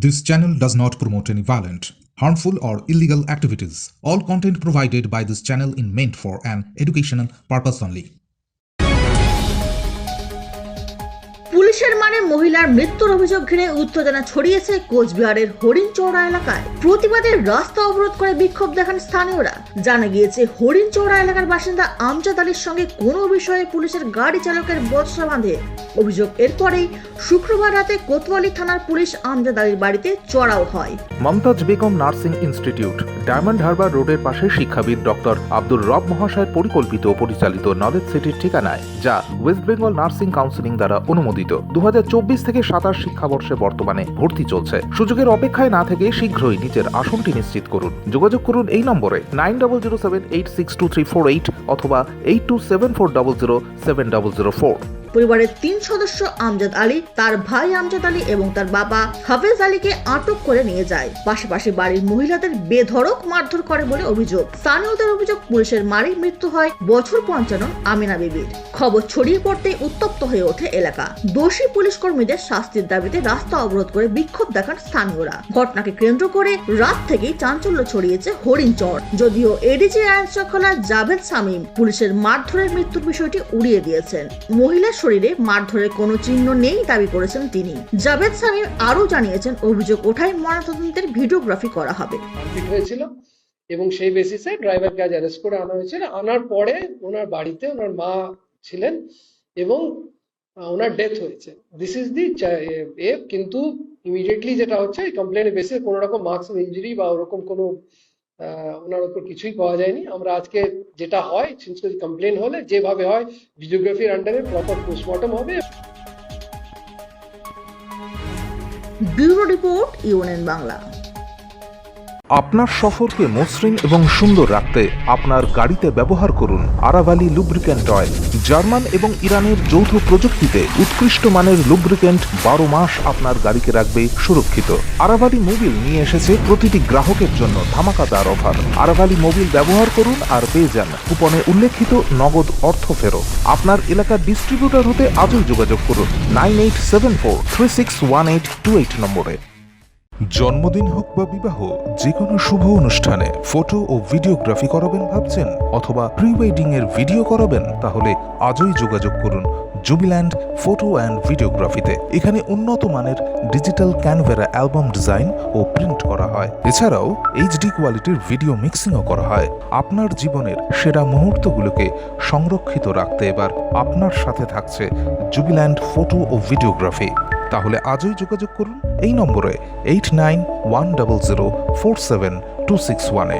This channel does not promote any violent, harmful, or illegal activities. All content provided by this channel is meant for an educational purpose only. পুলিশের মানে মহিলার মৃত্যুর অভিযোগ ঘিরে উত্তেজনা ছড়িয়েছে কোচবিহারের হরিণচৌড়া এলাকায়। প্রতিবাদে রাস্তা অবরোধ করে বিক্ষোভ দেখান স্থানীয়রা। জানা গিয়েছে হরিণচৌড়া এলাকার বাসিন্দা আমজাদ আলীর সঙ্গে কোনো বিষয়ে পুলিশের গাড়ি চালকের বচসা বাঁধে। অভিযোগ এরপরেই শুক্রবার রাতে কোতোয়ালি থানার পুলিশ আমজাদ আলীর বাড়িতে চড়াও হয়। মমতাজ বেগম নার্সিং ইনস্টিটিউট, ডায়মন্ড হারবার রোডের পাশে শিক্ষাবিদ ডক্টর আব্দুর রব মহাশয়ের পরিকল্পিত ও পরিচালিত নলেজ সিটির ঠিকানায়, যা ওয়েস্ট বেঙ্গল নার্সিং কাউন্সিলিং দ্বারা অনুমোদিত। 2024 থেকে 27 শিক্ষাবর্ষে বর্তমানে ভর্তি চলছে। সুযোগের অপেক্ষায় না থেকে শীঘ্রই নিজের আসনটি নিশ্চিত করুন। যোগাযোগ করুন এই নম্বরে 9007862348 অথবা 8274007004। পরিবারের 3 সদস্য আমজাদ আলী, তার ভাই আমজাদ আলী এবং তার বাবা হাফেজ আলীকে আটক করে নিয়ে যায়। পাশাপাশি বাড়ির মহিলাদের বেধড়ক মারধর করে বলে অভিযোগ। স্থানীয়দের অভিযোগ, পুলিশের মারে মৃত্যু হয় বছর 55 আমিনা বিবির। খবর ছড়িয়ে পড়তে উত্তপ্ত হয়ে ওঠে এলাকা। দোষী পুলিশ কর্মীদের শাস্তির দাবিতে রাস্তা অবরোধ করে বিক্ষোভ দেখান স্থানীয়রা। ঘটনাকে কেন্দ্র করে রাত থেকেই চাঞ্চল্য ছড়িয়েছে হরিণচর। যদিও এডিজি আইন শৃঙ্খলা জাভেদ শামীম পুলিশের মারধরের মৃত্যুর বিষয়টি উড়িয়ে দিয়েছেন। মহিলার শরীরে মারধরের কোনো চিহ্ন নেই দাবি করেছেন তিনি। জাভেদ শামীম আরও জানিয়েছেন, অভিযোগ ওঠায় ময়নাতদন্তের ভিডিওগ্রাফি করা হবে। হয়েছিল এবং সেই বেসিসে ড্রাইভারকে আজ অ্যারেস্ট করে আনা হয়েছিল। আনার পরে ওনার বাড়িতে ওনার মা ছিলেন এবং ওনার ডেথ হয়েছে। দিস ইজ দি কিন্তু ইমিডিয়েটলি যেটা হচ্ছে, কমপ্লেনের বেসিসে কোনো রকম মার্কস ইনজুরি বা ওরকম কোনো ওনার উপর কিছুই পাওয়া যায়নি। আমরা আজকে যেটা হয়, কমপ্লেন হলে যেভাবে হয় ভিডিওগ্রাফির আন্ডারে প্রপার পোস্টমর্টম হবে। Bureau report, UNN Bangla. আপনার সফরকে মসৃণ এবং সুন্দর রাখতে আপনার গাড়িতে ব্যবহার করুন আরাভালি লুব্রিক্যান্ট অয়েল। জার্মান এবং ইরানের যৌথ প্রযুক্তিতে উৎকৃষ্ট মানের লুব্রিক্যান্ট 12 মাস আপনার গাড়িকে রাখবে সুরক্ষিত। আরাভালি মোবিল নিয়ে এসেছে প্রতিটি গ্রাহকের জন্য ধামাকাদার অফার। আরাভালি মোবিল ব্যবহার করুন আর পেয়ে যান কুপনে উল্লেখিত নগদ অর্থ ফেরত। আপনার এলাকার ডিস্ট্রিবিউটর হতে আজই যোগাযোগ করুন 9874361828 নম্বরে। জন্মদিন হোক বা বিবাহ, যে কোনো শুভ অনুষ্ঠানে ফটো ও ভিডিওগ্রাফি করাবেন ভাবছেন, অথবা প্রি ওয়েডিং এর ভিডিও করাবেন, তাহলে আজই যোগাযোগ করুন জুবিল্যান্ড ফটো অ্যান্ড ভিডিওগ্রাফিতে। এখানে উন্নত মানের ডিজিটাল ক্যানভেরা অ্যালবাম ডিজাইন ও প্রিন্ট করা হয়। এছাড়াও এইচডি কোয়ালিটির ভিডিও মিক্সিংও করা হয়। আপনার জীবনের সেরা মুহূর্তগুলোকে সংরক্ষিত রাখতে এবার আপনার সাথে থাকছে জুবিল্যান্ড ফটো ও ভিডিওগ্রাফি। তাহলে আজই যোগাযোগ করুন এই নম্বরে 8910047261-এ।